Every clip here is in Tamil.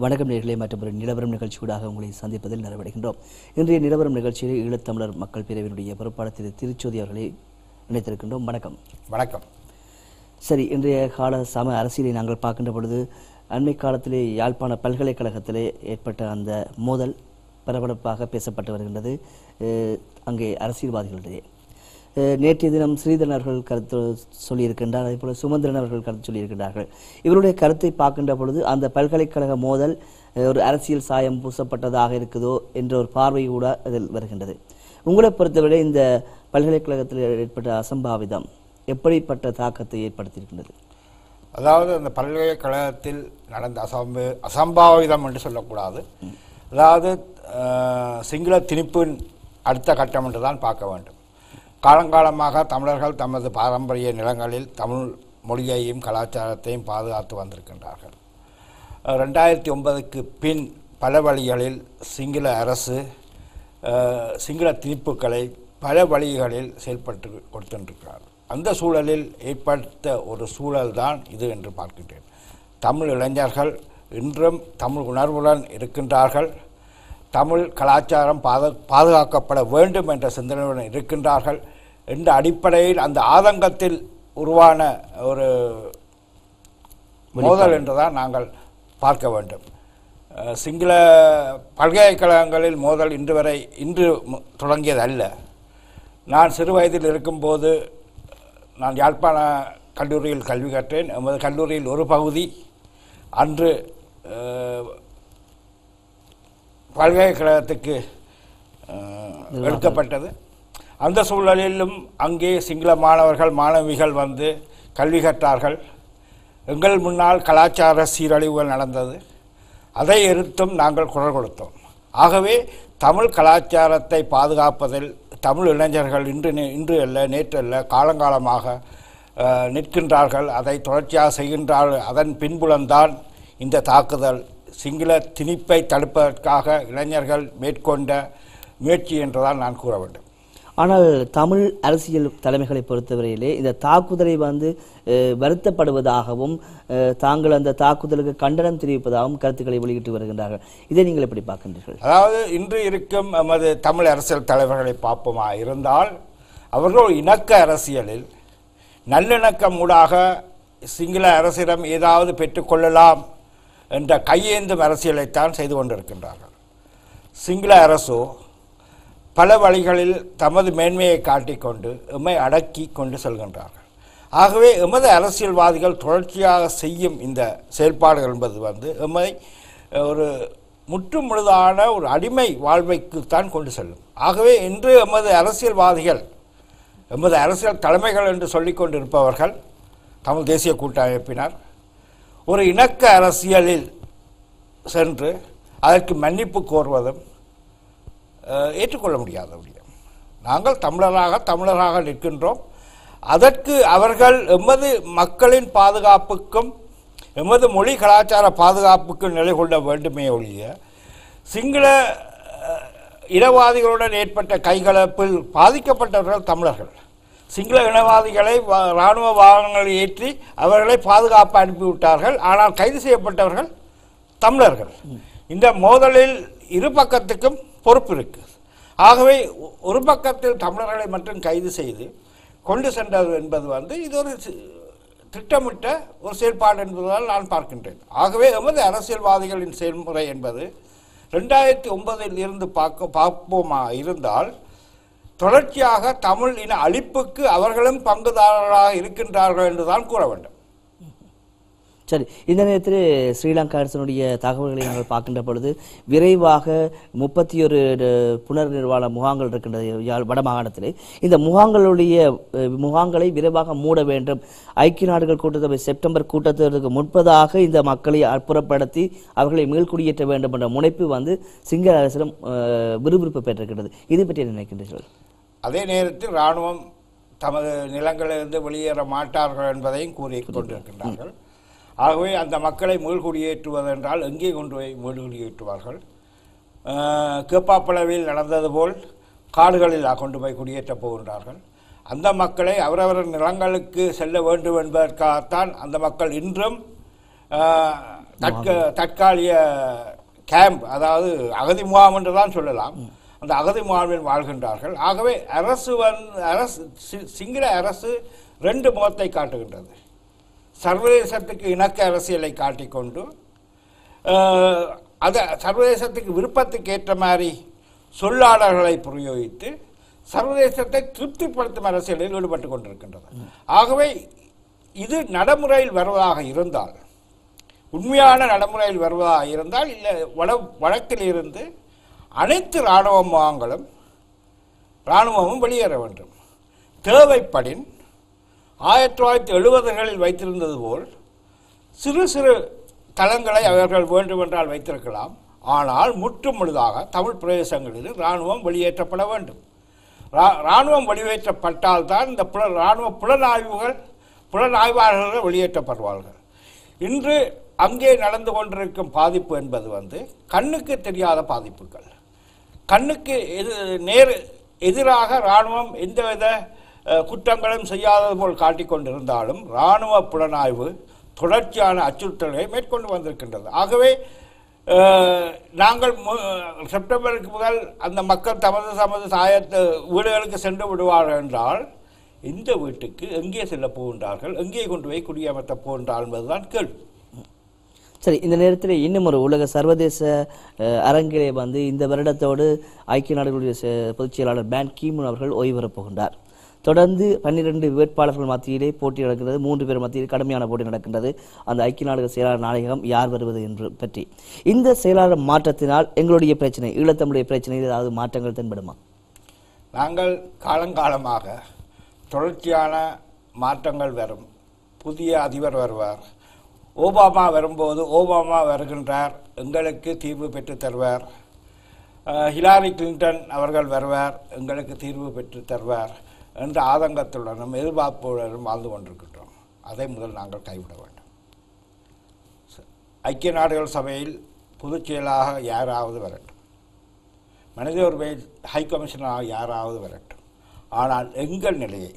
வணக்கம் நேயர்களே, மற்றும் ஒரு நிலவரம் நிகழ்ச்சியூடாக உங்களை சந்திப்பதில் நிறைவடைகின்றோம். இன்றைய நிலவரம் நிகழ்ச்சியில் ஈழத்தமிழர் மக்கள் பிரிவினுடைய பொறுப்பாளர் திரு திருச்சோதி அவர்களை இணைத்திருக்கின்றோம். வணக்கம். வணக்கம். சரி, இன்றைய கால சம அரசியலை நாங்கள் பார்க்கின்ற பொழுது அண்மை காலத்திலே யாழ்ப்பாண பல்கலைக்கழகத்திலே ஏற்பட்ட அந்த மோதல் பரபரப்பாக பேசப்பட்டு வருகின்றது அங்கே அரசியல்வாதிகளிடையே. நேற்றைய தினம் ஸ்ரீதரன் அவர்கள் கருத்து சொல்லியிருக்கின்றார், அதே போல சுமந்திரன் அவர்கள் கருத்து சொல்லியிருக்கின்றார்கள். இவருடைய கருத்தை பார்க்கின்ற பொழுது அந்த பல்கலைக்கழக மோதல் ஒரு அரசியல் சாயம் பூசப்பட்டதாக இருக்குதோ என்ற ஒரு பார்வை கூட அதில் வருகின்றது. உங்களை பொறுத்தவரை இந்த பல்கலைக்கழகத்தில் ஏற்பட்ட அசம்பாவிதம் எப்படிப்பட்ட தாக்கத்தை ஏற்படுத்தியிருக்கின்றது? அதாவது அந்த பல்கலைக்கழகத்தில் நடந்த அசம்பாவிதம் என்று சொல்லக்கூடாது. அதாவது சிங்கள திணிப்பின் அடுத்த கட்டம் என்று தான் பார்க்க வேண்டும். காலங்காலமாக தமிழர்கள் தமது பாரம்பரிய நிலங்களில் தமிழ் மொழியையும் கலாச்சாரத்தையும் பாதுகாத்து வந்திருக்கின்றார்கள். 2009க்கு பின் பல வழிகளில் சிங்கள அரசு சிங்கள திணிப்புகளை பல வழிகளில் செயல்பட்டு கொடுத்திருக்கிறார். அந்த சூழலில் ஏற்பட்ட ஒரு சூழல் தான் இது என்று பார்க்கின்றேன். தமிழ் இளைஞர்கள் இன்றும் தமிழ் உணர்வுடன் இருக்கின்றார்கள். தமிழ் கலாச்சாரம் பாதுகாக்கப்பட வேண்டும் என்ற சிந்தனையுடன் இருக்கின்றார்கள் என்ற அடிப்படையில் அந்த ஆதங்கத்தில் உருவான ஒரு மோதல் என்றுதான் நாங்கள் பார்க்க வேண்டும். சிங்கள பல்கலைக்கழகங்களில் மோதல் இன்று தொடங்கியதல்ல. நான் சிறு வயதில் இருக்கும்போது நான் யாழ்ப்பாண கல்லூரியில் கல்வி கற்றேன். எமது கல்லூரியில் ஒரு பகுதி அன்று பல்கலைக்கழகத்துக்கு எடுக்கப்பட்டது. அந்த சூழலிலும் அங்கே சிங்கள மாணவர்கள் மாணவிகள் வந்து கல்வி கற்றார்கள். எங்கள் முன்னால் கலாச்சார சீரழிவுகள் நடந்தது. அதை எதிர்த்தும் நாங்கள் குரல் கொடுத்தோம். ஆகவே தமிழ் கலாச்சாரத்தை பாதுகாப்பதில் தமிழ் இளைஞர்கள் இன்று அல்ல நேற்று அல்ல காலங்காலமாக நிற்கின்றார்கள். அதை தொடர்ச்சியாக செய்கின்றார்கள். அதன் பின்புலம்தான் இந்த தாக்குதல், சிங்கள திணிப்பை தடுப்பதற்காக இளைஞர்கள் மேற்கொண்ட முயற்சி என்றுதான் நான் கூற வேண்டும். ஆனால் தமிழ் அரசியல் தலைமைகளை பொறுத்தவரையிலே இந்த தாக்குதலை வருத்தப்படுவதாகவும் தாங்கள் அந்த தாக்குதலுக்கு கண்டனம் தெரிவிப்பதாகவும் கருத்துக்களை வெளியிட்டு வருகின்றார்கள். இதை நீங்கள் எப்படி பார்க்கின்றீர்கள்? அதாவது இன்று இருக்கும் நமது தமிழ் அரசியல் தலைவர்களை பார்ப்போமா இருந்தால் அவர்கள் இணக்க அரசியலில் நல்லிணக்கம் ஊடாக சிங்கள அரசிடம் ஏதாவது பெற்றுக்கொள்ளலாம் என்ற கையேந்தும் அரசியலைத்தான் செய்து கொண்டிருக்கின்றார்கள். சிங்கள அரசோ பல வழிகளில் தமது மேன்மையை காட்டிக்கொண்டு எம்மை அடக்கி கொண்டு செல்கின்றார்கள். ஆகவே எமது அரசியல்வாதிகள் தொடர்ச்சியாக செய்யும் இந்த செயல்பாடுகள் என்பது எம்மை ஒரு முற்றுமுழுதான ஒரு அடிமை வாழ்வைக்குத்தான் கொண்டு செல்லும். ஆகவே இன்று எமது அரசியல்வாதிகள் எமது அரசியல் தலைமைகள் என்று சொல்லிக் கொண்டிருப்பவர்கள் தமிழ் தேசிய கூட்டமைப்பினர் ஒரு இணக்க அரசியலில் சென்று அதற்கு மன்னிப்பு கோருவதும் ஏற்றுக்கொள்ள முடியாத விடயம். நாங்கள் தமிழராக நிற்கின்றோம். அதற்கு அவர்கள் எமது மக்களின் பாதுகாப்புக்கும் எமது மொழி கலாச்சார பாதுகாப்புக்கும் நிலை கொள்ள வேண்டுமே ஒழிய சிங்கள இனவாதிகளுடன் ஏற்பட்ட கைகலப்பில் பாதிக்கப்பட்டவர்கள் தமிழர்கள். சிங்கள இனவாதிகளை இராணுவ வாகனங்களை ஏற்றி அவர்களை பாதுகாப்பு அனுப்பிவிட்டார்கள். ஆனால் கைது செய்யப்பட்டவர்கள் தமிழர்கள். இந்த மோதலில் இரு பக்கத்துக்கும் பொறுப்பு இருக்கு. ஆகவே ஒரு பக்கத்தில் தமிழர்களை மட்டும் கைது செய்து கொண்டு சென்றது என்பது இது ஒரு திட்டமிட்ட ஒரு செயல்பாடு என்பதால் நான் பார்க்கின்றேன். ஆகவே எமது அரசியல்வாதிகளின் செயல்முறை என்பது 2009 இருந்து பார்ப்போமா இருந்தால் தொடர்ச்சியாக தமிழ் இன அழிப்புக்கு அவர்களும் பங்குதாரர்களாக இருக்கின்றார்கள் என்றுதான் கூற வேண்டும். சரி, இந்த நேரத்தில் ஸ்ரீலங்கா அரசினுடைய தகவல்களை நாங்கள் பார்க்கின்ற பொழுது விரைவாக 31 புனர் நிர்வாண முகாம்கள் இருக்கின்றது வடமாகாணத்திலே. இந்த முகாம்களை விரைவாக மூட வேண்டும். ஐக்கிய நாடுகள் கூட்டத்தொகை செப்டம்பர் கூட்டத்தொடருக்கு முன்பதாக இந்த மக்களை அப்புறப்படுத்தி அவர்களை மீள்குடியேற்ற வேண்டும் என்ற முனைப்பு சிங்கள அரசிடம் விறுவிறுப்பு பெற்றிருக்கிறது. இது பற்றி என்ன நினைக்கின்றீர்கள்? அதே நேரத்தில் இராணுவம் தமது நிலங்களிலிருந்து வெளியேற மாட்டார்கள் என்பதையும் கூறி கொண்டிருக்கின்றார்கள். ஆகவே அந்த மக்களை மீள்குடியேற்றுவதென்றால் எங்கே கொண்டு போய் மீள்குடியேற்றுவார்கள்? கேப்பாப்பளவில் நடந்தது போல் காடுகளில் கொண்டு போய் குடியேற்றப் போகின்றார்கள். அந்த மக்களை அவரவர் நிலங்களுக்கு செல்ல வேண்டும் என்பதற்காகத்தான் அந்த மக்கள் இன்றும் தற்காலிக கேம்ப், அதாவது அகதி முகாம் என்று தான் சொல்லலாம். அந்த அகதி முகாமில் வாழ்கின்றார்கள். ஆகவே அரசு சிங்கள அரசு ரெண்டு முகத்தை காட்டுகின்றது. சர்வதேசத்துக்கு இணக்க அரசியலை காட்டிக்கொண்டு அதை சர்வதேசத்துக்கு விருப்பத்துக்கு ஏற்ற மாதிரி சொல்லாளர்களை பிரயோகித்து சர்வதேசத்தை திருப்திப்படுத்தும் அரசியலில் ஈடுபட்டு கொண்டிருக்கின்றது. ஆகவே இது நடைமுறையில் வருவதாக இருந்தால், உண்மையான நடைமுறையில் வருவதாக இருந்தால், இல்லை வழக்கில் இருந்து அனைத்து இராணுவ முகாம்களும் இராணுவமும் வெளியேற வேண்டும். தேவைப்படின் 1970களில் வைத்திருந்தது போல் சிறு சிறு தளங்களை அவர்கள் வேண்டுமென்றால் வைத்திருக்கலாம். ஆனால் முற்றுமுழுதாக தமிழ் பிரதேசங்களில் இராணுவம் வெளியேற்றப்பட வேண்டும். இராணுவம் வெளியேற்றப்பட்டால் தான் இந்த இராணுவ புலனாய்வாளர்கள் வெளியேற்றப்படுவார்கள். இன்று அங்கே நடந்து கொண்டிருக்கும் பாதிப்பு என்பது கண்ணுக்கு தெரியாத பாதிப்புகள். கண்ணுக்கு எதிராக இராணுவம் எந்தவித குற்றங்களும் செய்யாதது போல் காட்டிக்கொண்டிருந்தாலும் இராணுவ புலனாய்வு தொடர்ச்சியான அச்சுறுத்தல்களை மேற்கொண்டு வந்திருக்கின்றது. ஆகவே நாங்கள் செப்டம்பருக்கு முதல் அந்த மக்கள் தமது சாயத்து வீடுகளுக்கு சென்று விடுவார்கள் என்றால் இந்த வீட்டுக்கு எங்கே செல்ல போகின்றார்கள், எங்கே கொண்டு போய் குடியமர்த்த போகின்றார்கள் என்பதுதான் கேள்வி. சரி, இந்த நேரத்தில் இன்னும் ஒரு உலக சர்வதேச அரங்கிலே இந்த வருடத்தோடு ஐக்கிய நாடுகளுடைய பொதுச் செயலாளர் பான் கீமூன் அவர்கள் ஓய்வு பெறப் போகின்றார். தொடர்ந்து 12 வேட்பாளர்கள் மத்தியிலே போட்டி நடக்கிறது. 3 பேர் மத்தியில் கடுமையான போட்டி நடக்கின்றது. அந்த ஐக்கிய நாடுகள் செயலாளர் நாயகம் யார் வருவது என்று பற்றி இந்த செயலாளர் மாற்றத்தினால் எங்களுடைய பிரச்சனை, ஈழத்தமிழுடைய பிரச்சனையில் ஏதாவது மாற்றங்கள் தென்படுமா? நாங்கள் காலங்காலமாக தொடர்ச்சியான மாற்றங்கள் வரும். புதிய அதிபர் வருவார். ஓபாமா வரும்போது ஓபாமா வருகின்றார், எங்களுக்கு தீர்வு பெற்று தருவார். ஹிலாரி கிளின்டன் அவர்கள் வருவார், எங்களுக்கு தீர்வு பெற்று தருவார் என்ற ஆதங்கத்துடனும் எதிர்பார்ப்புடனும் வாழ்ந்து கொண்டிருக்கின்றோம். அதை முதல் நாங்கள் கைவிட வேண்டும். ஐக்கிய நாடுகள் சபையில் பொதுச் செயலாக யாராவது வரட்டும், மனித உரிமை ஹை கமிஷனராக யாராவது வரட்டும். ஆனால் எங்கள் நிலையை,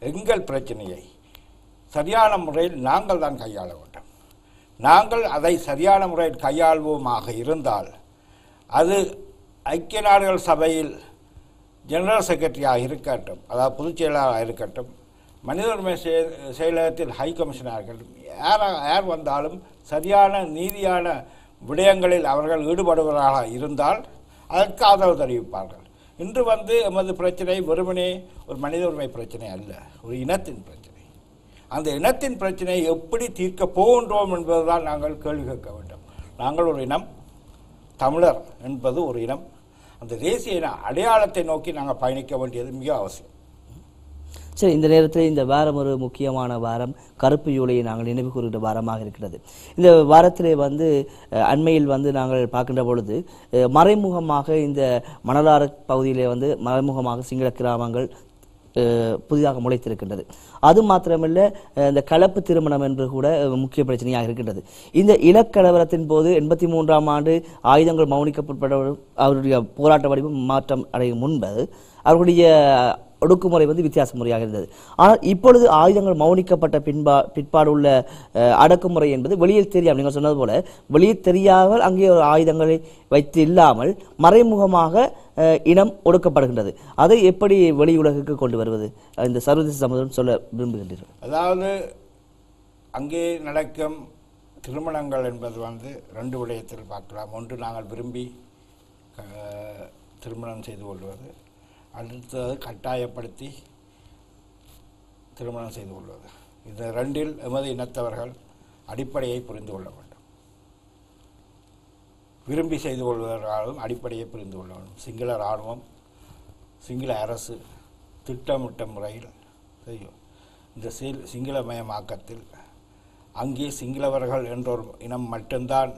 எங்கள் பிரச்சனையை சரியான முறையில் நாங்கள் தான் கையாள வேண்டும். நாங்கள் அதை சரியான முறையில் கையாள்வோமாக இருந்தால் அது ஐக்கிய நாடுகள் சபையில் ஜெனரல் செக்ரட்டரியாக இருக்கட்டும், அதாவது பொதுச் செயலாளராக இருக்கட்டும், மனித உரிமை செயலகத்தில் ஹை கமிஷனாக இருக்கட்டும், யார் வந்தாலும் சரியான நீதியான விடயங்களில் அவர்கள் ஈடுபடுவதாக இருந்தால் அதற்கு ஆதரவு தெரிவிப்பார்கள். இன்று எமது பிரச்சனை வெறுமனே ஒரு மனித உரிமை பிரச்சனை அல்ல, ஒரு இனத்தின் பிரச்சனை. அந்த இனத்தின் பிரச்சனையை எப்படி தீர்க்கப் போகின்றோம் என்பதுதான் நாங்கள் கேள்வி கேட்க வேண்டும். நாங்கள் ஒரு இனம், தமிழர் என்பது ஒரு இனம். அந்த தேசிய இன அடையாளத்தை நோக்கி நாங்கள் பயணிக்க வேண்டியது மிக அவசியம். சரி, இந்த நேரத்தில் இந்த வாரம் ஒரு முக்கியமான வாரம், கருப்பு யூலையை நாங்கள் நினைவு கூறுகின்ற வாரமாக இருக்கிறது. இந்த வாரத்திலே அண்மையில் நாங்கள் பார்க்கின்ற பொழுது மறைமுகமாக இந்த மணலாறு பகுதியிலே மறைமுகமாக சிங்கள கிராமங்கள் புதிதாக முளைத்திருக்கின்றது. அது மாத்திரமல்ல, இந்த கலப்பு திருமணம் என்று கூட முக்கிய பிரச்சனையாக இருக்கின்றது. இந்த இனக்கலவரத்தின் போது 83ஆம் ஆண்டு ஆயுதங்கள் மௌனிக்கப்பட்ட அவருடைய போராட்ட வடிவம் மாற்றம் அடையும் முன்பது அவருடைய ஒடுக்குமுறை வித்தியாச முறையாக இருந்தது. ஆனால் இப்பொழுது ஆயுதங்கள் மௌனிக்கப்பட்ட பிற்பாடு உள்ள அடக்குமுறை என்பது வெளியில் தெரியாமல், நீங்கள் சொன்னது போல வெளியில் தெரியாமல் அங்கே ஒரு ஆயுதங்களை வைத்து இல்லாமல் மறைமுகமாக இனம் ஒடுக்கப்படுகின்றது. அதை எப்படி வெளி உலகுக்கு கொண்டு வருவது, இந்த சர்வதேச சமூகம் சொல்ல விரும்புகின்றீர்கள்? அதாவது அங்கே நடக்கும் திருமணங்கள் என்பது 2 விடயத்தில் பார்க்கலாம். ஒன்று, நாங்கள் விரும்பி திருமணம் செய்து கொள்வது. அடுத்தது, கட்டாயப்படுத்தி திருமணம் செய்து கொள்வது. இந்த 2இல் எமது இனத்தவர்கள் அடிப்படையை புரிந்து கொள்ள வேண்டும். விரும்பி செய்து கொள்வதற்காகவும் அடிப்படையை புரிந்து கொள்ள வேண்டும். சிங்கள இராணுவம், சிங்கள அரசு திட்டமிட்ட முறையில் இந்த சிங்களமயமாக்கத்தில் அங்கே சிங்களவர்கள் என்றொரு இனம் மட்டும்தான்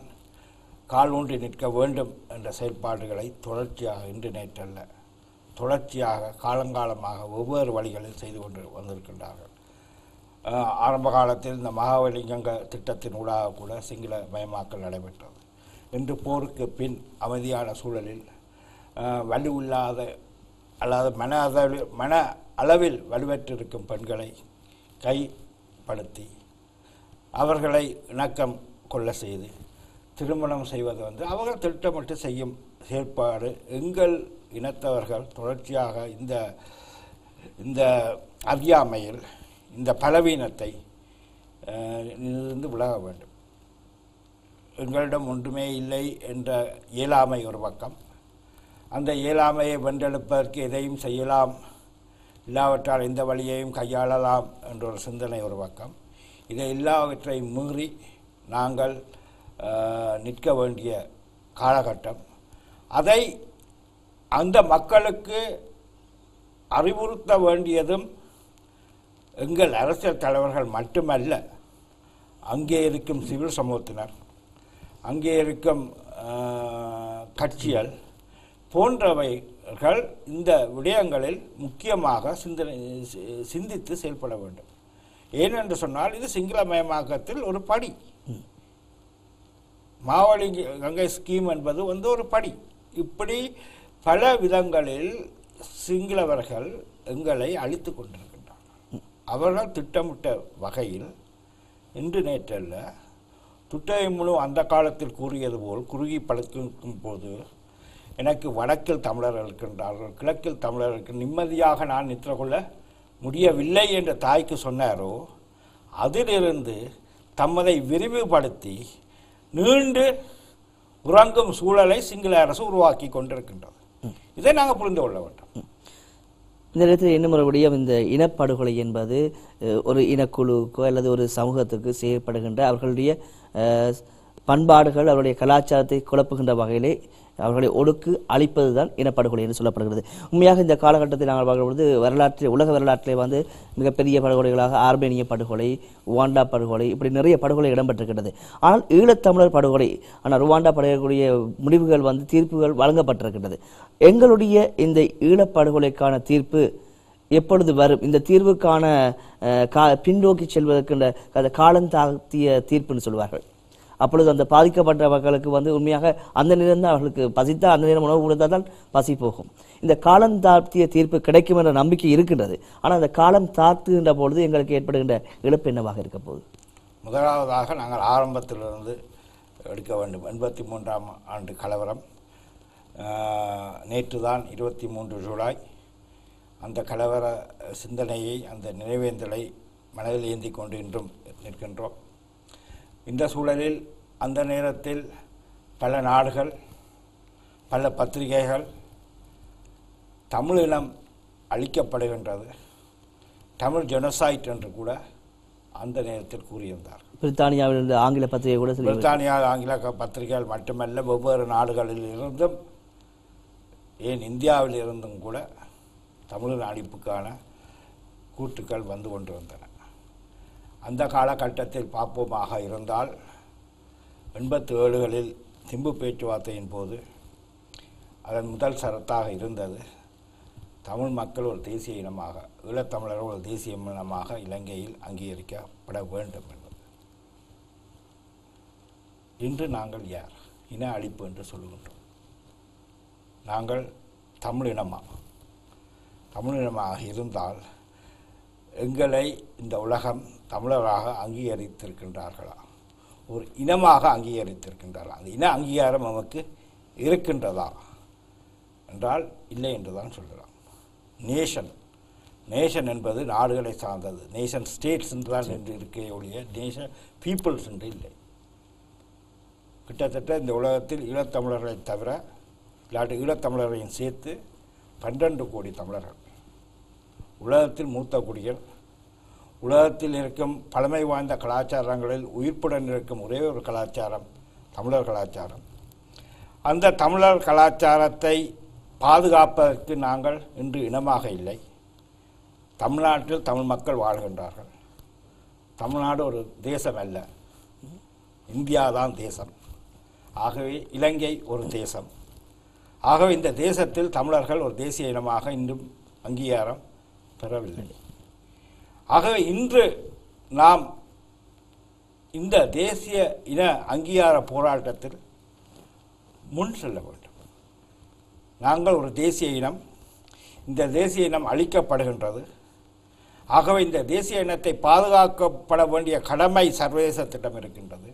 கால் ஊன்றி நிற்க வேண்டும் என்ற செயல்பாடுகளை தொடர்ச்சியாக, இன்று நேற்றல்ல, தொடர்ச்சியாக காலங்காலமாக ஒவ்வொரு வழிகளில் செய்து கொண்டு வந்திருக்கின்றார்கள். ஆரம்ப காலத்தில் இந்த மகாவலிங்க திட்டத்தின் ஊடாக கூட சிங்கள மயமாக்கல் நடைபெற்றது. இன்று போருக்கு பின் அமைதியான சூழலில் வலுவில்லாத அல்லது மன அளவில் வலுவற்றிருக்கும் பெண்களை கைப்படுத்தி அவர்களை இணக்கம் கொள்ள செய்து திருமணம் செய்வது வந்து அவர்கள் திட்டமிட்டு செய்யும் செயற்பாடு. எங்கள் இனத்தவர்கள் தொடர்ச்சியாக இந்த அறியாமையில் இந்த பலவீனத்தை இருந்து விலக வேண்டும். எங்களிடம் ஒன்றுமே இல்லை என்ற இயலாமை ஒரு பக்கம், அந்த இயலாமையை வென்றெடுப்பதற்கு எதையும் செய்யலாம், இல்லாவிட்டால் எந்த வழியையும் கையாளலாம் என்ற ஒரு சிந்தனை ஒரு பக்கம். இதை எல்லாவற்றையும் மீறி நாங்கள் நிற்க வேண்டிய காலகட்டம். அதை அந்த மக்களுக்கு அறிவுறுத்த வேண்டியதும் எங்கள் அரசியல் தலைவர்கள் மட்டுமல்ல, அங்கே இருக்கும் சிவில் சமூகத்தினர், அங்கே இருக்கும் கட்சிகள் போன்றவைகள் இந்த விடயங்களில் முக்கியமாக சிந்தித்து செயல்பட வேண்டும். ஏனென்று சொன்னால் இது சிங்களமயமாக்கத்தில் ஒரு படி. மாவழி கங்கை ஸ்கீம் என்பது வந்து ஒரு படி. இப்படி பல விதங்களில் சிங்களவர்கள் எங்களை அழித்து கொண்டிருக்கின்றனர். அவர்கள் திட்டமிட்ட வகையில் இன்று நேற்றல்ல, துட்டை முழு அந்த காலத்தில் கூறியது போல் குறுகி படுக்கும் போது எனக்கு வடக்கில் தமிழர்கள் இருக்கின்றார்கள், கிழக்கில் தமிழர்களுக்கு நிம்மதியாக நான் நிற்க கொள்ள முடியவில்லை என்று தாய்க்கு சொன்னாரோ, அதிலிருந்து தம்மதை விரிவுபடுத்தி நீண்டு உறங்கும் சூழலை சிங்கள அரசு உருவாக்கி கொண்டிருக்கின்றது. இதை நாங்கள் புரிந்து கொள்ள வேண்டும். இந்த நேரத்தில் இன்னும் ஒரு விடயம், இந்த இனப்படுகொலை என்பது ஒரு இனக்குழுக்கோ அல்லது ஒரு சமூகத்துக்கு செய்யப்படுகின்ற அவர்களுடைய பண்பாடுகள், அவருடைய கலாச்சாரத்தை குழப்புகின்ற வகையிலே அவர்களை ஒடுக்கு அழிப்பது தான் இனப்படுகொலை என்று சொல்லப்படுகிறது. உண்மையாக இந்த காலகட்டத்தில் நாங்கள் பார்க்கும்பொழுது வரலாற்றில், உலக வரலாற்றிலே வந்து மிகப்பெரிய படுகொலைகளாக ஆர்மேனிய படுகொலை, ருவாண்டா படுகொலை, இப்படி நிறைய படுகொலை இடம்பெற்றிருக்கிறது. ஆனால் ஈழத்தமிழர் படுகொலை, ஆனால் ருவாண்டா படுகொலைய முடிவுகள் வந்து தீர்ப்புகள் வழங்கப்பட்டிருக்கின்றது. எங்களுடைய இந்த ஈழப்படுகொலைக்கான தீர்ப்பு எப்பொழுது வரும்? இந்த தீர்வுக்கான பின்னோக்கி செல்வதற்கின்ற காலந்தாழ்த்திய தீர்ப்புன்னு சொல்வார்கள். அப்பொழுது அந்த பாதிக்கப்பட்ட மக்களுக்கு வந்து உண்மையாக அந்த நேரம் தான் அவர்களுக்கு பசித்தால், அந்த நேரம் உணவு கொடுத்தால் தான் பசி போகும். இந்த காலம் தாழ்த்திய தீர்ப்பு கிடைக்கும் என்ற நம்பிக்கை இருக்கின்றது. ஆனால் அந்த காலம் தாழ்த்துகின்ற பொழுது எங்களுக்கு ஏற்படுகின்ற இழப்பு என்னவாக இருக்க போகுது? முதலாவதாக நாங்கள் ஆரம்பத்திலிருந்து எடுக்க வேண்டும். 83ஆம் ஆண்டு கலவரம் நேற்று தான் 23 ஜூலை. அந்த கலவர சிந்தனையை, அந்த நினைவேந்தலை மனதில் ஏந்தி கொண்டு இன்றும் நிற்கின்றோம். இந்த சூழலில் அந்த நேரத்தில் பல நாடுகள், பல பத்திரிகைகள் தமிழினம் அழிக்கப்படுகின்றது, தமிழ் ஜெனோசைட் என்று கூட அந்த நேரத்தில் கூறியிருந்தார்கள். பிரித்தானியாவில் இருந்த ஆங்கில பத்திரிகை கூட, பிரித்தானியா ஆங்கில பத்திரிகைகள் மட்டுமல்ல, வெவ்வேறு நாடுகளில் இருந்தும், ஏன் இந்தியாவில் இருந்தும் கூட தமிழின் அழிப்புக்கான கூற்றுக்கள் வந்து கொண்டிருந்தன. அந்த காலகட்டத்தில் பார்ப்போமாக இருந்தால் 87களில் திம்பு பேச்சுவார்த்தையின் போது அதன் முதல் சரத்தாக இருந்தது தமிழ் மக்கள் ஒரு தேசிய இனமாக, ஈழத்தமிழர்கள் ஒரு தேசிய இனமாக இலங்கையில் அங்கீகரிக்கப்பட வேண்டும் என்பது. இன்று நாங்கள் யார்? இன அழிப்பு என்று சொல்லுகின்றோம். நாங்கள் தமிழினமாக இருந்தால் எங்களை இந்த உலகம் தமிழராக அங்கீகரித்திருக்கின்றார்களா? ஒரு இனமாக அங்கீகரித்திருக்கின்றார்களா? அந்த இன அங்கீகாரம் நமக்கு இருக்கின்றதா என்றால் இல்லை என்றுதான் சொல்லலாம். நேஷன் என்பது நாடுகளை சார்ந்தது. நேஷன் ஸ்டேட்ஸ் என்றுதான் என்று இருக்கே ஒழிய நேஷன் பீப்புள்ஸ் என்று இல்லை. கிட்டத்தட்ட இந்த உலகத்தில் ஈழத்தமிழர்களை தவிர, இல்லாட்டி ஈழத்தமிழரையும் சேர்த்து 12 கோடி தமிழர்கள். உலகத்தில் மூத்த குடிகள், உலகத்தில் இருக்கும் பழமை வாய்ந்த கலாச்சாரங்களில் உயிர்ப்புடன் இருக்கும் ஒரே ஒரு கலாச்சாரம் தமிழர் கலாச்சாரம். அந்த தமிழர் கலாச்சாரத்தை பாதுகாப்பதற்கு நாங்கள் இன்று இனமாக இல்லை. தமிழ்நாட்டில் தமிழ் மக்கள் வாழ்கின்றார்கள். தமிழ்நாடு ஒரு தேசம் அல்ல, இந்தியா தான் தேசம். ஆகவே இலங்கை ஒரு தேசம். ஆகவே இந்த தேசத்தில் தமிழர்கள் ஒரு தேசிய இனமாக இன்றும் அங்கீகாரம் பெறவில்லை. ஆகவே இன்று நாம் இந்த தேசிய இன அங்கீகார போராட்டத்தில் முன் செல்ல வேண்டும். நாங்கள் ஒரு தேசிய இனம், இந்த தேசிய இனம் அழிக்கப்படுகின்றது. ஆகவே இந்த தேசிய இனத்தை பாதுகாக்கப்பட வேண்டிய கடமை சர்வதேசத்திடம் இருக்கின்றது.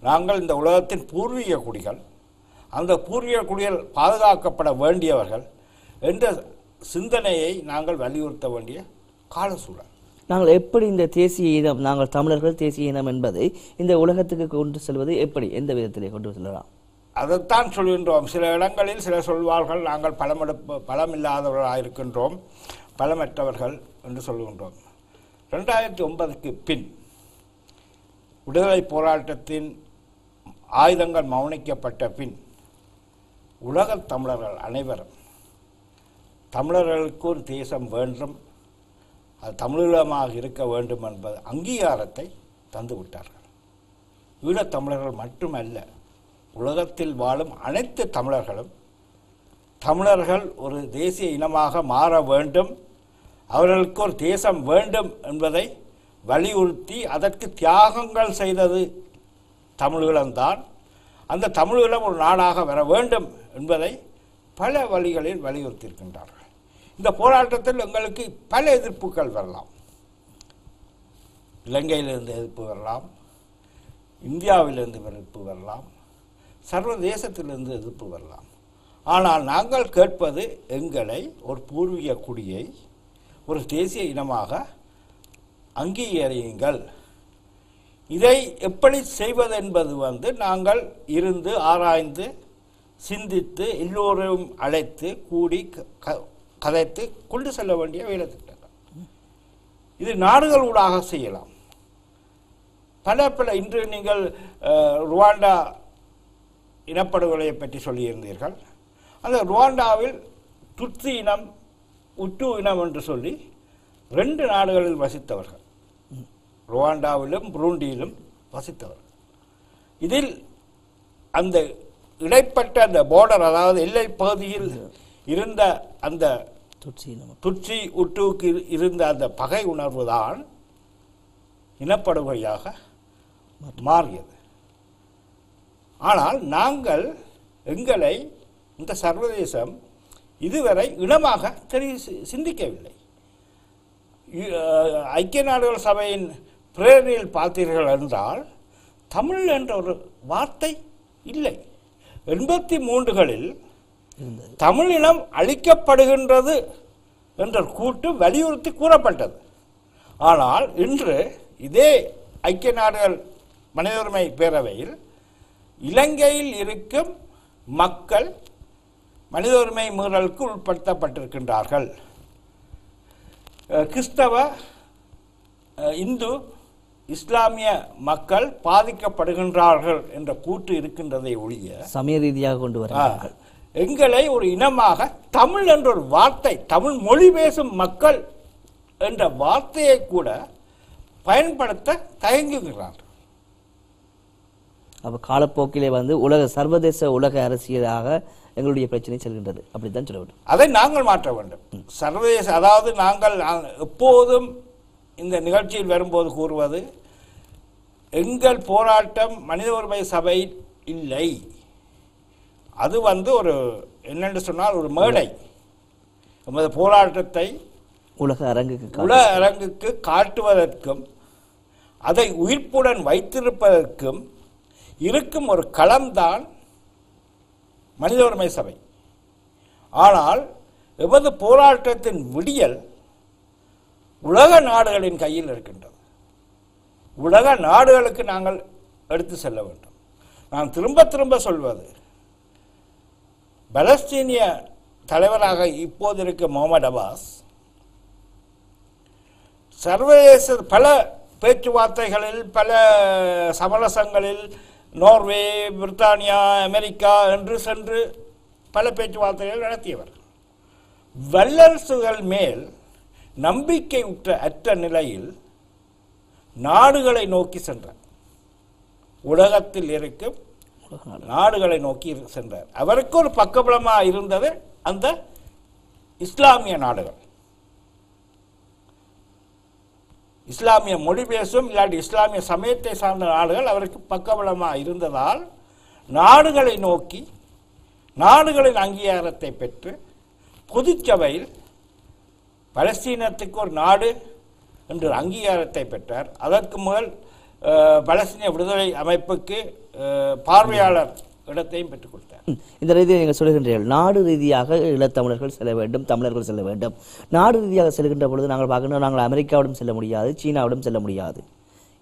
நாங்கள் இந்த உலகத்தின் பூர்வீக குடிகள், அந்த பூர்வீக குடிகள் பாதுகாக்கப்பட வேண்டியவர்கள் என்ற சிந்தனையை நாங்கள் வலியுறுத்த வேண்டிய கால சூழல். நாங்கள் எப்படி இந்த தேசிய இனம், நாங்கள் தமிழர்கள் தேசிய இனம் என்பதை இந்த உலகத்துக்கு கொண்டு செல்வது எப்படி, எந்த விதத்திலே கொண்டு செல்லலாம்? அதைத்தான் சொல்கின்றோம். சில இடங்களில் சில சொல்வார்கள் நாங்கள் பலமில்லாதவர்களாக இருக்கின்றோம், பலமற்றவர்கள் என்று சொல்கின்றோம். 2009க்கு பின் விடுதலை போராட்டத்தின் ஆயுதங்கள் மௌனிக்கப்பட்ட பின் உலகத் தமிழர்கள் அனைவரும் தமிழர்களுக்கு ஒரு தேசம் வேண்டும், அது தமிழீழமாக இருக்க வேண்டும் என்பது அங்கீகாரத்தை தந்துவிட்டார்கள். ஈழத்தமிழர்கள் மட்டுமல்ல, உலகத்தில் வாழும் அனைத்து தமிழர்களும் தமிழர்கள் ஒரு தேசிய இனமாக மாற வேண்டும், அவர்களுக்கு ஒரு தேசம் வேண்டும் என்பதை வலியுறுத்தி அதற்கு தியாகங்கள் செய்தது தமிழீழம்தான். அந்த தமிழீழம் ஒரு நாடாக வர வேண்டும் என்பதை பல வழிகளில் வலியுறுத்தியிருக்கின்றார்கள். இந்த போராட்டத்தில் எங்களுக்கு பல எதிர்ப்புகள் வரலாம். இலங்கையிலிருந்து எதிர்ப்பு வரலாம், இந்தியாவிலிருந்து எதிர்ப்பு வரலாம், சர்வதேசத்திலிருந்து எதிர்ப்பு வரலாம். ஆனால் நாங்கள் கேட்பது எங்களை ஒரு பூர்வீக குடியை ஒரு தேசிய இனமாக அங்கீகரியுங்கள். இதை எப்படி செய்வது என்பது நாங்கள் இருந்து ஆராய்ந்து சிந்தித்து எல்லோரும் அழைத்து கூடி கதைத்து கொண்டு செல்ல வேண்டிய வேலை திட்டங்கள். இது நாடுகள் ஊடாக செய்யலாம். பல இன்று நீங்கள் ருவாண்டா இனப்படுகொலையை பற்றி சொல்லியிருந்தீர்கள். அந்த ருவாண்டாவில் துட்சி இனம், உட்டு இனம் என்று சொல்லி 2 நாடுகளில் வசித்தவர்கள், ருவாண்டாவிலும் புருண்டியிலும் வசித்தவர்கள். இதில் அந்த இடைப்பட்ட அந்த பார்டர், அதாவது எல்லை பகுதியில் இருந்த அந்த துட்சி உட்டுவுக்கு இருந்த அந்த பகை உணர்வு தான் இனப்படுகொலையாக மாறியது. ஆனால் நாங்கள் எங்களை இந்த சர்வதேசம் இதுவரை இனமாக சிந்திக்கவில்லை. ஐக்கிய நாடுகள் சபையின் பிரேரணையில் பார்த்தீர்கள் என்றால் தமிழ் என்ற ஒரு வார்த்தை இல்லை. 83களில் தமிழினம் அழிக்கப்படுகின்றது என்ற கூட்டு வலியுறுத்தி கூறப்பட்டது. ஆனால் இன்று இதே ஐக்கிய நாடுகள் மனித உரிமை பேரவையில் இலங்கையில் இருக்கும் மக்கள் மனித உரிமை மீறலுக்கு உட்படுத்தப்பட்டிருக்கின்றார்கள், கிறிஸ்தவ, இந்து, இஸ்லாமிய மக்கள் பாதிக்கப்படுகின்றார்கள் என்ற கூற்று இருக்கின்றதை ஒழிய சமய ரீதியாக கொண்டு வர எங்களை ஒரு இனமாக தமிழ் என்ற ஒரு வார்த்தை, தமிழ் மொழி பேசும் மக்கள் என்ற வார்த்தையை கூட பயன்படுத்த தயங்குகிறார்கள். அப்போ காலப்போக்கிலே உலக சர்வதேச உலக அரசியலாக எங்களுடைய பிரச்சனை செல்கின்றது, அப்படித்தான் சொல்ல வேண்டும். அதை நாங்கள் மாற்ற வேண்டும். சர்வதேச, அதாவது நாங்கள் எப்போதும் இந்த நிகழ்ச்சியில் வரும்போது கூறுவது, எங்கள் போராட்டம் மனித உரிமை சபை இல்லை, அது ஒரு என்னென்று சொன்னால் ஒரு மேடை. நமது போராட்டத்தை உலக அரங்குக்கு காட்டுவதற்கும் அதை உயிர்ப்புடன் வைத்திருப்பதற்கும் இருக்கும் ஒரு களம்தான் மனித உரிமை சபை. ஆனால் எமது போராட்டத்தின் விடியல் உலக நாடுகளின் கையில் இருக்கின்றது. உலக நாடுகளுக்கு நாங்கள் எடுத்து செல்ல வேண்டும். நான் திரும்ப சொல்வது, பலஸ்தீனிய தலைவராக இப்போது இருக்க முகமது அப்பாஸ் சர்வதேச பல பேச்சுவார்த்தைகளில், பல சமரசங்களில் நோர்வே, பிரித்தானியா, அமெரிக்கா என்று சென்று பல பேச்சுவார்த்தைகள் நடத்தியவர். வல்லரசுகள் மேல் நம்பிக்கை அற்ற நிலையில் நாடுகளை நோக்கி சென்றார். உலகத்தில் இருக்கும் நாடுகளை நோக்கி சென்றார். அவருக்கு ஒரு பக்கபலமாக இருந்தது அந்த இஸ்லாமிய நாடுகள். இஸ்லாமிய மொழி பேசும் இல்லாட்டி இஸ்லாமிய சமயத்தை சார்ந்த நாடுகள் அவருக்கு பக்கபலமாக இருந்ததால் நாடுகளை நோக்கி நாடுகளின் அங்கீகாரத்தை பெற்று பொதுச்சபையில் பலஸ்தீனத்துக்கு ஒரு நாடு என்று அங்கீகாரத்தை பெற்றார். அதற்கு முதல் பலஸ்தீன விடுதலை அமைப்புக்கு பார்வையாளர் இடத்தையும் பெற்றுக் கொடுத்தார். இந்த ரீதியில் நீங்கள் சொல்லுகின்றீர்கள் நாடு ரீதியாக ஈழத்தமிழர்கள் செல்ல வேண்டும், தமிழர்கள் செல்ல வேண்டும். நாடு ரீதியாக செல்கின்ற பொழுது நாங்கள் பார்க்கணும், நாங்கள் அமெரிக்காவிடம் செல்ல முடியாது, சீனாவிடம் செல்ல முடியாது,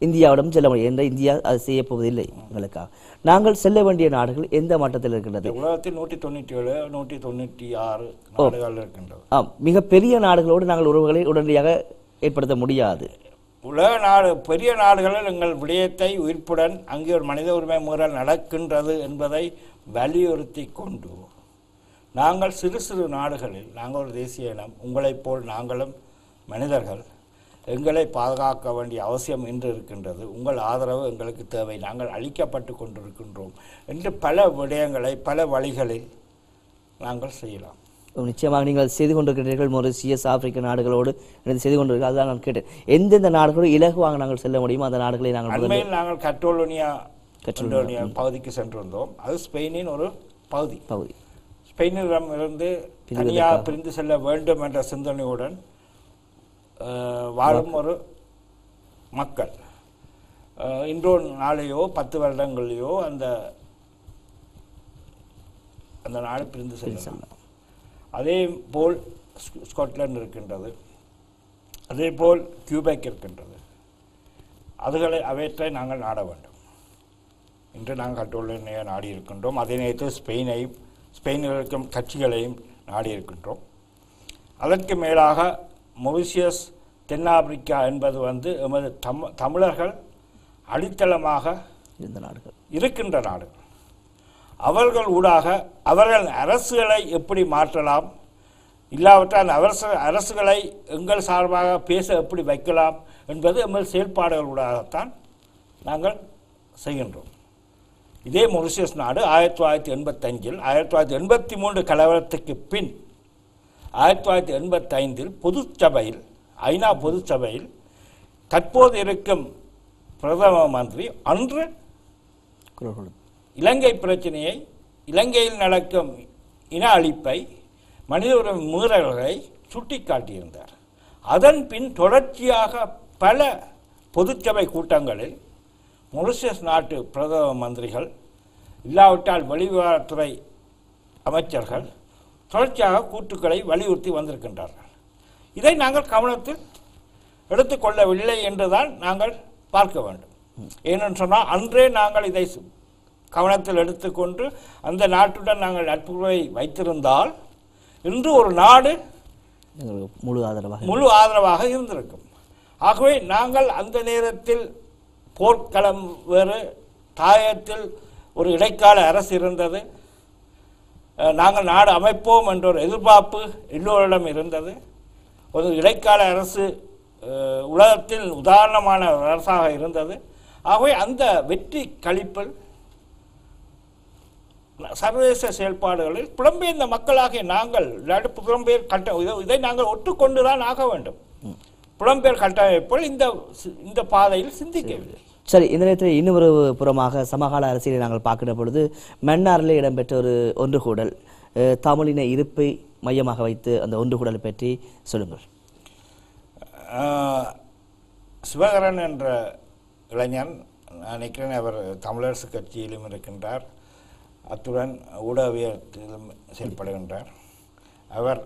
இந்தியாவிடம் செல்ல முடியாது என்ற இந்தியா அது செய்யப்போவதில்லை. எங்களுக்காக நாங்கள் செல்ல வேண்டிய நாடுகள் எந்த மட்டத்தில் இருக்கின்றது? உலகத்தில் 197 196 நாடுகள் இருக்கின்றது. மிக பெரிய நாடுகளோடு நாங்கள் உறவுகளை உடனடியாக ஏற்படுத்த முடியாது. உலக நாடு பெரிய நாடுகளில் எங்கள் விடயத்தை உயிர்ப்புடன் அங்கே ஒரு மனித உரிமை மீறல் நடக்கின்றது என்பதை வலியுறுத்தி கொண்டு நாங்கள் சிறு சிறு நாடுகளில் நாங்கள் ஒரு தேசிய இனம், உங்களைப் போல் நாங்களும் மனிதர்கள், எங்களை பாதுகாக்க வேண்டிய அவசியம் இன்று இருக்கின்றது, உங்கள் ஆதரவு எங்களுக்கு தேவை, நாங்கள் அழிக்கப்பட்டு கொண்டிருக்கின்றோம் என்று பல விடயங்களை பல வழிகளில் நாங்கள் செய்யலாம். நிச்சயமாக நீங்கள் செய்து கொண்டிருக்கிறீர்கள். மொரிஷியஸ், ஆப்பிரிக்க நாடுகளோடு செய்து கொண்டிருக்கிறீர்கள். அதுதான் நான் கேட்டேன், எந்தெந்த நாடுகளோடு இலகுவாக நாங்கள் செல்ல முடியுமோ அந்த நாடுகளை நாங்கள் அண்மையில் நாங்கள் கட்டோலோனியா பகுதிக்கு சென்றிருந்தோம். அது ஸ்பெயினின் ஒரு பகுதி. ஸ்பெயினிடமிருந்து தனியாக பிரிந்து செல்ல வேண்டும் என்ற சிந்தனையுடன் வாழும் ஒரு மக்கள் இன்றோ நாளையோ 10 வருடங்களையோ அந்த நாடு பிரிந்து செல்லலாம். அதே போல் ஸ்காட்லாந்து இருக்கின்றது, அதே போல் கியூபெக் இருக்கின்றது. அவற்றை நாங்கள் நாட வேண்டும். இன்று நாங்கள் கட்டோலோனியா நாடி இருக்கின்றோம். அதே நேரத்தில் ஸ்பெயினில் இருக்கும் கட்சிகளையும் நாடி இருக்கின்றோம். அதற்கு மேலாக மொரிஷியஸ், தென்னாப்பிரிக்கா என்பது எமது தமிழர்கள் அடித்தளமாக இருக்கின்ற நாடுகள். அவர்கள் ஊடாக அவர்கள் அரசுகளை எப்படி மாற்றலாம், இல்லாவிட்டால் அந்த அரசுகளை எங்கள் சார்பாக பேச எப்படி வைக்கலாம் என்பது எமது செயல்பாடுகளூடாகத்தான் நாங்கள் செய்கின்றோம். இதே மொரிஷியஸ் நாடு 1985 1983 கலவரத்துக்கு பின் 1985 பொதுச்சபையில், ஐநா பொதுச்சபையில் தற்போது இருக்கும் பிரதம மந்திரி அன்று இலங்கை பிரச்சனையை, இலங்கையில் நடக்கும் இன அழிப்பை, மனித உரிமை மீறல்களை சுட்டிக்காட்டியிருந்தார். அதன் பின் தொடர்ச்சியாக பல பொதுச்சபை கூட்டங்களில் மொரிஷியஸ் நாட்டு பிரதம மந்திரிகள், இல்லாவிட்டால் வெளிவிவகாரத்துறை அமைச்சர்கள் தொடர்ச்சியாக கூட்டுக்களை வலியுறுத்தி வந்திருக்கின்றார்கள். இதை நாங்கள் கவனத்தில் எடுத்துக்கொள்ளவில்லை என்றுதான் நாங்கள் பார்க்க வேண்டும். ஏனென்று சொன்னால் அன்றே நாங்கள் இதை கவனத்தில் எடுத்துக்கொண்டு அந்த நாட்டுடன் நாங்கள் நட்புறவை வைத்திருந்தால் இன்று ஒரு நாடு முழு ஆதரவாக இருந்திருக்கும். ஆகவே நாங்கள் அந்த நேரத்தில் போர்க்களம் வேறு, தாயத்தில் ஒரு இடைக்கால அரசு இருந்தது, நாங்கள் நாடு அமைப்போம் என்ற ஒரு எதிர்பார்ப்பு எல்லோரிடம் இருந்தது. ஒரு இடைக்கால அரசு உலகத்தில் உதாரணமான அரசாக இருந்தது. ஆகவே அந்த வெற்றி களிப்பில் சர்வதேச செயல்பாடுகளில் புலம்பெயர்ந்த மக்களாகிய நாங்கள் புலம்பெயர் இதை நாங்கள் ஒட்டுக்கொண்டுதான் ஆக வேண்டும். புலம்பெயர் கட்டமைப்பில் இந்த பாதையில் சிந்திக்கவில்லை. சரி, இந்த நேரத்தில் இன்னொரு புறமாக சமகால அரசியலை நாங்கள் பார்க்கிற பொழுது மன்னாரில் இடம்பெற்ற ஒரு ஒன்றுகூடல், தமிழின இருப்பை மையமாக வைத்து அந்த ஒன்றுகூடலை பற்றி சொல்லுங்கள். சிவகரன் என்ற இளைஞன், நினைக்கிறேன் அவர் தமிழரசு கட்சியிலும் இருக்கின்றார், அத்துடன் ஊடகவியத்திலும் செயல்படுகின்றார். அவர்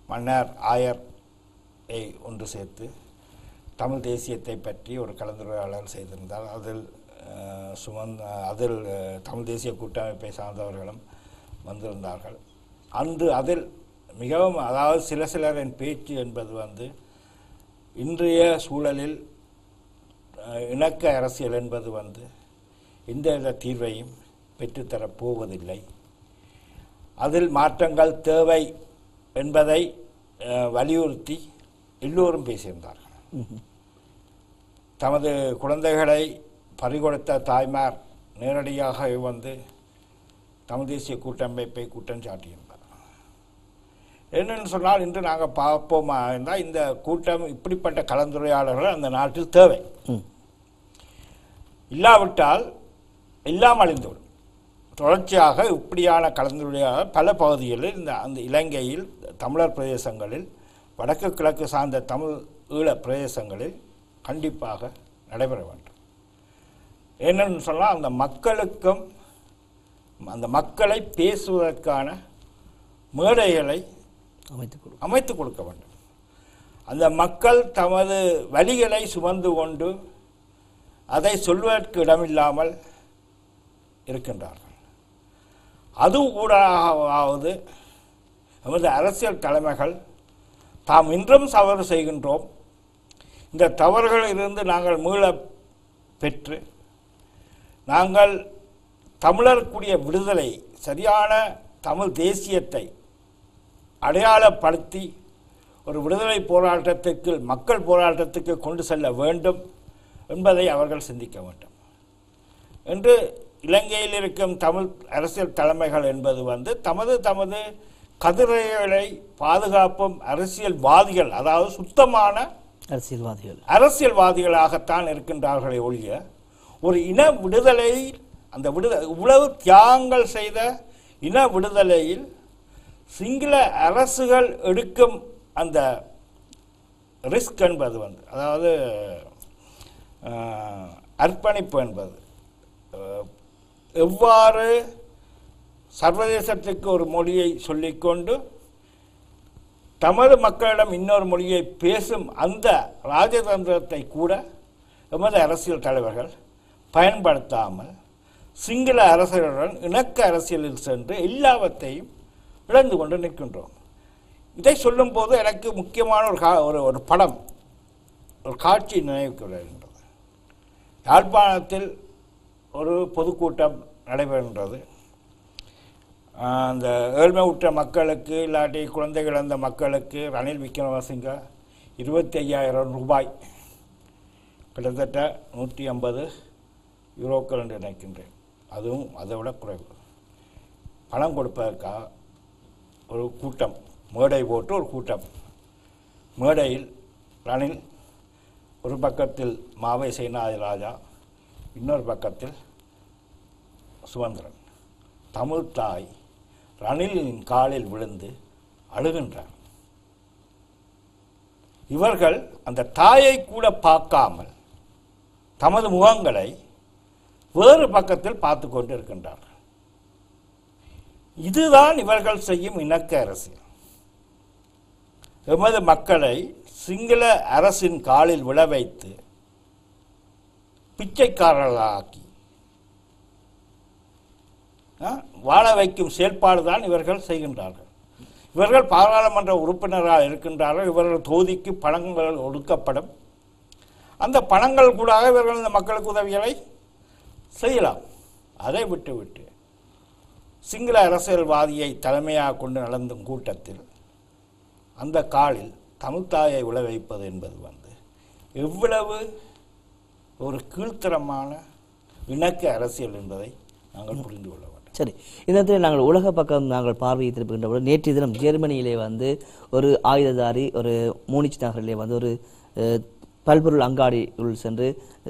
மன்னார் ஆயரை ஒன்று சேர்த்து தமிழ் தேசியத்தை பற்றி ஒரு கலந்துரையாடல் செய்திருந்தார். அதில் தமிழ் தேசிய கூட்டமைப்பை சார்ந்தவர்களும் வந்திருந்தார்கள். அன்று அதில் மிகவும், அதாவது சிலரின் பேச்சு என்பது இன்றைய சூழலில் இணக்க அரசியல் என்பது எந்தவித தீர்வையும் பெற்றுத்தரப் போவதில்லை, அதில் மாற்றங்கள் தேவை என்பதை வலியுறுத்தி எல்லோரும் பேசியிருந்தார்கள். தமது குழந்தைகளை பறிகொடுத்த தாய்மார் நேரடியாக தமிழ் தேசிய கூட்டமைப்பை குற்றம் சாட்டியிருந்தார். என்னென்னு சொன்னால், இன்று நாங்கள் பார்ப்போமா இருந்தால் இந்த கூட்டம், இப்படிப்பட்ட கலந்துரையாடல்கள் அந்த நாட்டில் தேவை. இல்லாவிட்டால் எல்லாம் அழிந்துவிடும். தொடர்ச்சியாக இப்படியான கலந்துரையாடல் பல பகுதிகளில் அந்த இலங்கையில், தமிழர் பிரதேசங்களில், வடக்கு கிழக்கு சார்ந்த தமிழ் ஈழ பிரதேசங்களில் கண்டிப்பாக நடைபெற வேண்டும். என்னன்னு சொன்னால் அந்த மக்களுக்கும் அந்த மக்களை பேசுவதற்கான மேடைகளை அமைத்து கொடுக்க வேண்டும். அந்த மக்கள் தமது வலிகளை சுமந்து கொண்டு அதை சொல்வதற்கு இடமில்லாமல் இருக்கின்றார்கள். அது கூடாவது நமது அரசியல் தலைமைகள் தாம் இன்றும் தவறு செய்கின்றோம், இந்த தவறுகளிலிருந்து நாங்கள் மீள பெற்று நாங்கள் தமிழருக்குரிய விடுதலை சரியான தமிழ் தேசியத்தை அடையாளப்படுத்தி ஒரு விடுதலை போராட்டத்துக்கு மக்கள் போராட்டத்துக்கு கொண்டு செல்ல வேண்டும் என்பதை அவர்கள் சிந்திக்க வேண்டும் என்று இலங்கையில் இருக்கும் தமிழ் அரசியல் தலைமைகள் என்பது தமது கதிரைகளை பாதுகாப்பும் அரசியல்வாதிகள், அதாவது சுத்தமான அரசியல்வாதிகளாகத்தான் இருக்கின்றார்களே ஒழிய ஒரு இன விடுதலை அந்த இவ்வளவு தியாகங்கள் செய்த இன விடுதலையில் சிங்கள அரசுகள் எடுக்கும் அந்த ரிஸ்க் என்பது அதாவது அர்ப்பணிப்பு என்பது எவ்வாறு சர்வதேசத்துக்கு ஒரு மொழியை சொல்லிக்கொண்டு தமது மக்களிடம் இன்னொரு மொழியை பேசும் அந்த ராஜதந்திரத்தை கூட எமது அரசியல் தலைவர்கள் பயன்படுத்தாமல் சிங்கள அரசுகளுடன் இணக்க அரசியலில் சென்று எல்லாவற்றையும் இழந்து கொண்டு நிற்கின்றோம். இதை சொல்லும்போது எனக்கு முக்கியமான ஒரு படம், ஒரு காட்சி நினைவுக்கு வருகின்றது. யாழ்ப்பாணத்தில் ஒரு பொதுக்கூட்டம் நடைபெறுகின்றது. அந்த ஏழ்மை உற்ற மக்களுக்கு இல்லாட்டி குழந்தைகள் அந்த மக்களுக்கு ரணில் விக்ரமசிங்க 25,000 ரூபாய், கிட்டத்தட்ட 150 யூரோக்கள் என்று நினைக்கின்றேன், அதுவும் அதை விட குறைவு, பணம் கொடுப்பதற்காக ஒரு கூட்டம், மேடை போட்டு ஒரு கூட்டம். மேடையில் ரணில் ஒரு பக்கத்தில் மாவை சேனாதிராஜா, இன்னொரு பக்கத்தில் சுமந்திரன். தமிழ் தாய் ரணிலின் காலில் விழுந்து அழுகின்றார். இவர்கள் அந்த தாயை கூட பார்க்காமல் தமது முகங்களை வேறு பக்கத்தில் பார்த்து கொண்டு இருக்கின்றார்கள். இதுதான் இவர்கள் செய்யும் இணக்க அரசியல். எமது மக்களை சிங்கள அரசின் காலில் விழ வைத்து பிச்சைக்காரர்களாக்கி வாழ வைக்கும் செயல்பாடுதான் இவர்கள் செய்கின்றார்கள். இவர்கள் பாராளுமன்ற உறுப்பினராக இருக்கின்றார்கள். இவர்கள் தொகுதிக்கு பணங்கள் ஒடுக்கப்படும். அந்த பணங்கள் கூட இவர்கள் இந்த மக்களுக்கு உதவிகளை செய்யலாம். அதை விட்டு சிங்கள அரசியல்வாதியை தலைமையாக கொண்டு நடந்தும் கூட்டத்தில் அந்த காலில் தமிழ்த்தாயை விழ வைப்பது என்பது எவ்வளவு ஒரு கீழ்த்தரமான இணக்க அரசியல் என்பதை நாங்கள் புரிந்து கொள்ள வேண்டும். சரி, இந்த இடத்துல நாங்கள் உலக பக்கம் நாங்கள் பார்வையை திருப்புகின்ற போது நேற்றைய தினம் ஜெர்மனியிலே ஒரு ஆயுததாரி ஒரு மூனிச் நகரிலே ஒரு பல்பொருள் அங்காடிக்குள் சென்று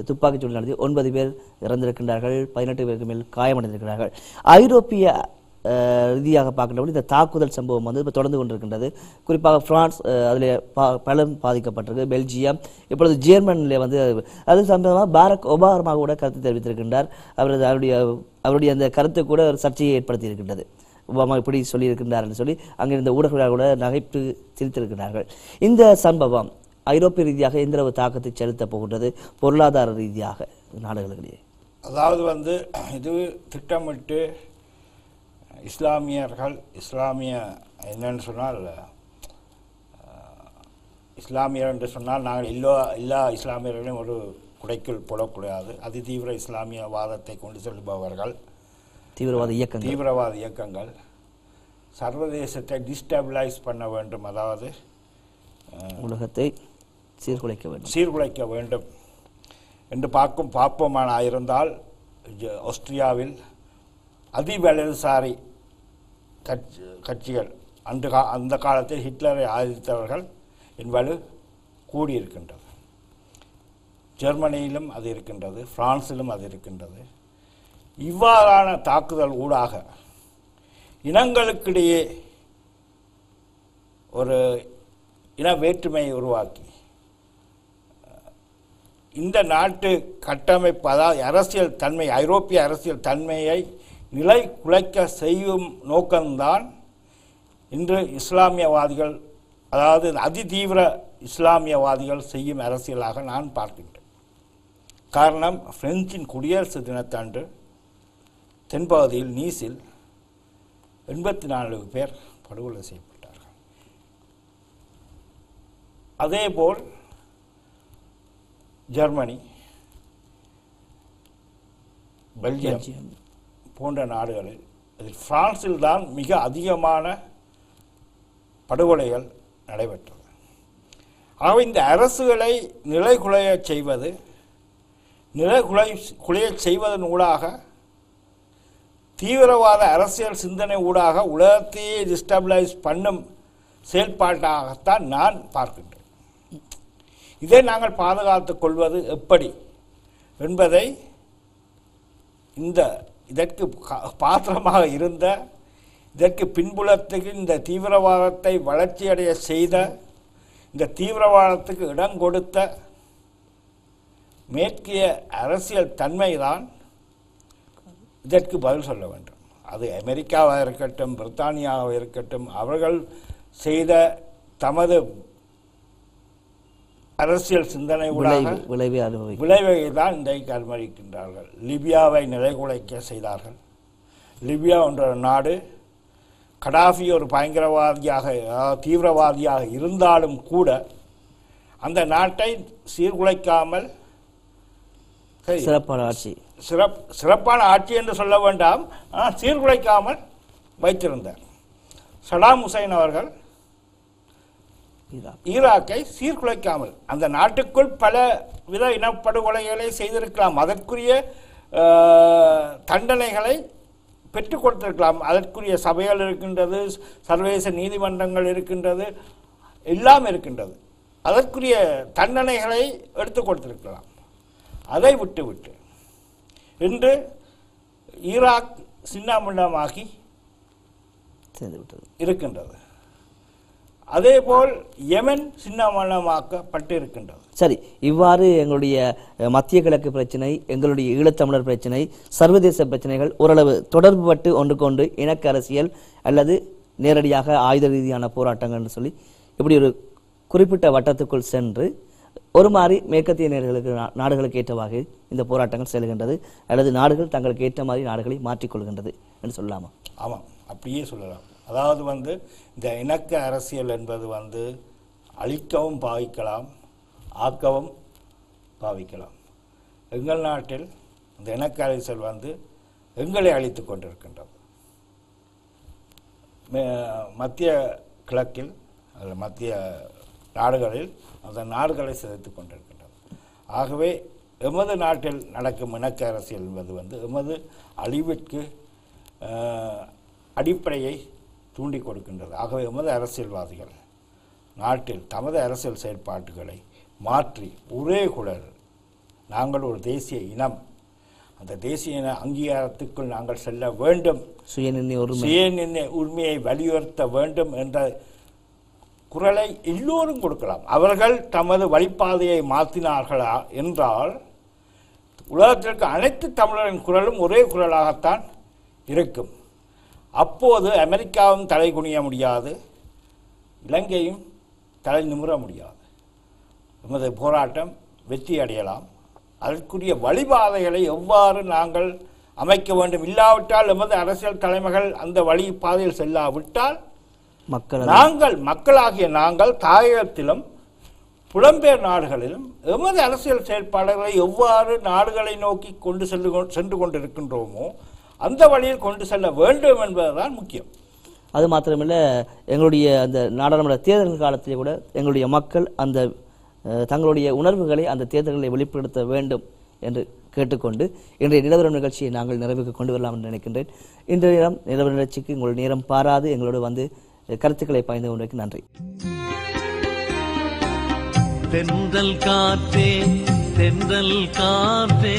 துப்பாக்கிச்சூடு நடத்தி 9 பேர் இறந்திருக்கின்றார்கள், 18 பேருக்கு மேல் காயமடைந்திருக்கிறார்கள். ஐரோப்பிய ரீதியாக பார்க்கின்ற இந்த தாக்குதல் சம்பவம் இப்போ தொடர்ந்து கொண்டிருக்கின்றது. குறிப்பாக பிரான்ஸ் அதில் பலரும் பாதிக்கப்பட்டிருக்கு, பெல்ஜியம், இப்பொழுது ஜெர்மனிலே அது சம்பந்தமாக பாரக் ஒபாமா கூட கருத்து தெரிவித்திருக்கின்றார். அவருடைய அந்த கருத்து கூட ஒரு சர்ச்சையை ஏற்படுத்தி இருக்கின்றது. ஒபாமா இப்படி சொல்லியிருக்கின்றார் என்று சொல்லி அங்கிருந்த ஊடகங்கள் கூட நகைப்பு சிரித்திருக்கிறார்கள். இந்த சம்பவம் ஐரோப்பிய ரீதியாக எந்தளவு தாக்கத்தை செலுத்த போகின்றது பொருளாதார ரீதியாக நாடுகளிடையே? அதாவது இது திட்டமிட்டு இஸ்லாமியர்கள் என்னன்னு சொன்னால் இஸ்லாமியர் என்று சொன்னால் நாங்கள் எல்லா இஸ்லாமியர்களையும் ஒரு குடைக்குள் போடக்கூடாது. அதிதீவிர இஸ்லாமியவாதத்தை கொண்டு செல்பவர்கள், தீவிரவாத இயக்கங்கள் சர்வதேசத்தை டிஸ்டபிளைஸ் பண்ண வேண்டும், அதாவது உலகத்தை சீர்குலைக்க வேண்டும் என்று பார்ப்போமானாயிருந்தால் ஆஸ்திரியாவில் அதிவலதுசாரி கட்சிகள் அந்த காலத்தில் ஹிட்லரை ஆதரித்தவர்கள் என்பது கூடியிருக்கின்றது. ஜெர்மனியிலும் அது இருக்கின்றது, பிரான்சிலும் அது இருக்கின்றது. இவ்வாறான தாக்குதல் ஊடாக இனங்களுக்கிடையே ஒரு இன வேற்றுமையை உருவாக்கி இந்த நாட்டு கட்டமைப்பு, அதாவது அரசியல் தன்மை, ஐரோப்பிய அரசியல் தன்மையை நிலை குலைக்க செய்யும் நோக்கம்தான் இன்று இஸ்லாமியவாதிகள், அதாவது அதிதீவிர இஸ்லாமியவாதிகள் செய்யும் அரசியலாக நான் பார்க்கின்றேன். காரணம், பிரெஞ்சின் குடியரசு தினத்தன்று தென்பகுதியில் நீஸில் 84 பேர் படுகொலை செய்யப்பட்டார்கள். அதேபோல் ஜெர்மனி, பெல்ஜியம் போன்ற நாடுகளில், அதில் பிரான்சில் தான் மிக அதிகமான படுகொலைகள் நடைபெற்றது. ஆகவே இந்த அரசுகளை நிலைகுலையச் செய்வது, நிலைகுலையச் செய்வதன் ஊடாக தீவிரவாத அரசியல் சிந்தனை ஊடாக உலகத்தையே டிஸ்டபிளைஸ் பண்ணும் செயல்பாட்டாகத்தான் நான் பார்க்கின்றேன். இதை நாங்கள் பாதுகாத்துக் கொள்வது எப்படி என்பதை இதற்கு பாத்திரமாக இருந்த, இதற்கு பின்புலத்துக்கு இந்த தீவிரவாதத்தை வளர்ச்சியடைய செய்த, இந்த தீவிரவாதத்துக்கு இடம் கொடுத்த மேற்கிய அரசியல் தன்மைதான் இதற்கு பதில் சொல்ல வேண்டும். அது அமெரிக்காவாக இருக்கட்டும், பிரித்தானியாவாக இருக்கட்டும், அவர்கள் செய்த தமது அரசியல் சிந்தனை விளைவை தான் இன்றைக்கு அனுமதிக்கின்றார்கள். லிபியாவை நிலைகுலைக்க செய்தார்கள். லிபியா என்ற நாடு கடாஃபி ஒரு பயங்கரவாதியாக, தீவிரவாதியாக இருந்தாலும் கூட அந்த நாட்டை சீர்குலைக்காமல், சிறப்பான ஆட்சி என்று சொல்ல வேண்டாம், ஆனால் சீர்குலைக்காமல் வைத்திருந்தார். சடாம் ஹுசைன் அவர்கள் ஈராக்கை சீர்குலைக்காமல், அந்த நாட்டுக்குள் பல வித இனப்படுகொலைகளை செய்திருக்கலாம், அதற்குரிய தண்டனைகளை பெற்றுக் கொடுத்திருக்கலாம், அதற்குரிய சபைகள் இருக்கின்றது, சர்வதேச நீதிமன்றங்கள் இருக்கின்றது, எல்லாம் இருக்கின்றது, அதற்குரிய தண்டனைகளை எடுத்துக் கொடுத்திருக்கலாம். அதை விட்டுவிட்டு இன்று ஈராக் சின்னாமுன்னமாகி இருக்கின்றது. அதேபோல் யெமன் சின்னாமுன்னமாக்கப்பட்டு இருக்கின்றது. சரி, இவ்வாறு எங்களுடைய மத்திய கிழக்கு பிரச்சனை, எங்களுடைய ஈழத்தமிழர் பிரச்சனை, சர்வதேச பிரச்சனைகள் ஓரளவு தொடர்பு பட்டு ஒன்றுக்கொண்டு இணக்க அரசியல் அல்லது நேரடியாக ஆயுத ரீதியான போராட்டங்கள் என்று சொல்லி இப்படி ஒரு குறிப்பிட்ட வட்டத்துக்குள் சென்று ஒரு மாதிரி மேற்கத்திய நாடுகளுக்கு ஏற்ற வகையில் இந்த போராட்டங்கள் செல்கின்றது, அல்லது நாடுகள் தங்களுக்கு ஏற்ற மாதிரி நாடுகளை மாற்றிக்கொள்கின்றது என்று சொல்லலாமா? ஆமாம், அப்படியே சொல்லலாம். அதாவது இந்த இணக்க அரசியல் என்பது அழிக்கவும் பாவிக்கலாம், ஆக்கவும் பாவிக்கலாம். எங்கள் நாட்டில் இந்த இணக்க அரசியல் எங்களை அழித்து கொண்டிருக்கின்றது. மத்திய கிழக்கில் அல்லது மத்திய நாடுகளில் அந்த நாடுகளை சிதைத்து கொண்டிருக்கின்றது. ஆகவே எமது நாட்டில் நடக்கும் இணக்க அரசியல் என்பது எமது அழிவிற்கு அடிப்படையை தூண்டி கொடுக்கின்றது. ஆகவே எமது அரசியல்வாதிகள் நாட்டில் தமது அரசியல் செயற்பாட்டுகளை மாற்றி ஒரே குரல், நாங்கள் ஒரு தேசிய இனம், அந்த தேசிய இன அங்கீகாரத்துக்குள் நாங்கள் செல்ல வேண்டும், சுயநிர்ணய உரிமையை வலியுறுத்த வேண்டும் என்ற குரலை எல்லோரும் கொடுக்கலாம். அவர்கள் தமது வழிபாதையை மாற்றினார்களா என்றால் உலகத்திற்கு அனைத்து தமிழரின் குரலும் ஒரே குரலாகத்தான் இருக்கும். அப்போது அமெரிக்காவும் தலை குனிய முடியாது, இலங்கையும் தலை நிமிர முடியாது. எமது போராட்டம் வெற்றி அடையலாம். அதற்குரிய வழிபாதைகளை எவ்வாறு நாங்கள் அமைக்க வேண்டும், இல்லாவிட்டால் எமது அரசியல் தலைமைகள் அந்த வழி பாதையில் செல்லாவிட்டால் நாங்கள் மக்களாகிய நாங்கள் தாயகத்திலும் புலம்பெயர் நாடுகளிலும் எமது அரசியல் செயல்பாடுகளை எவ்வாறு நாடுகளை நோக்கி சென்று கொண்டிருக்கின்றோமோ அந்த வழியில் கொண்டு செல்ல வேண்டும் என்பதுதான் முக்கியம். அது மாத்திரமில்லை, எங்களுடைய அந்த நாடாளுமன்ற தேர்தல் காலத்திலே கூட எங்களுடைய மக்கள் அந்த தங்களுடைய உணர்வுகளை அந்த தேர்தல்களை வெளிப்படுத்த வேண்டும் என்று கேட்டுக்கொண்டு இன்றைய நிலவரம் நிகழ்ச்சியை நாங்கள் நிறைவுக்கு கொண்டு வரலாம் என்று நினைக்கின்றேன். இன்றைய நிலவர நிகழ்ச்சிக்கு உங்களுடைய நேரம் பாராது எங்களோடு கருத்துக்களை பகிர்ந்து கொண்டதற்கு நன்றி. தென்றல் காற்றே தென்றல் காற்றே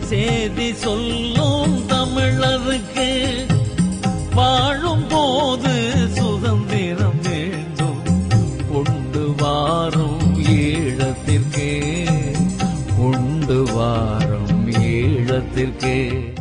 சேதி சொல்லும் தமிழருக்கு வாழும் போது சுதந்திரம் வேண்டும் கொண்டு வாரும் ஈழத்திற்கே தேசத்திற்கு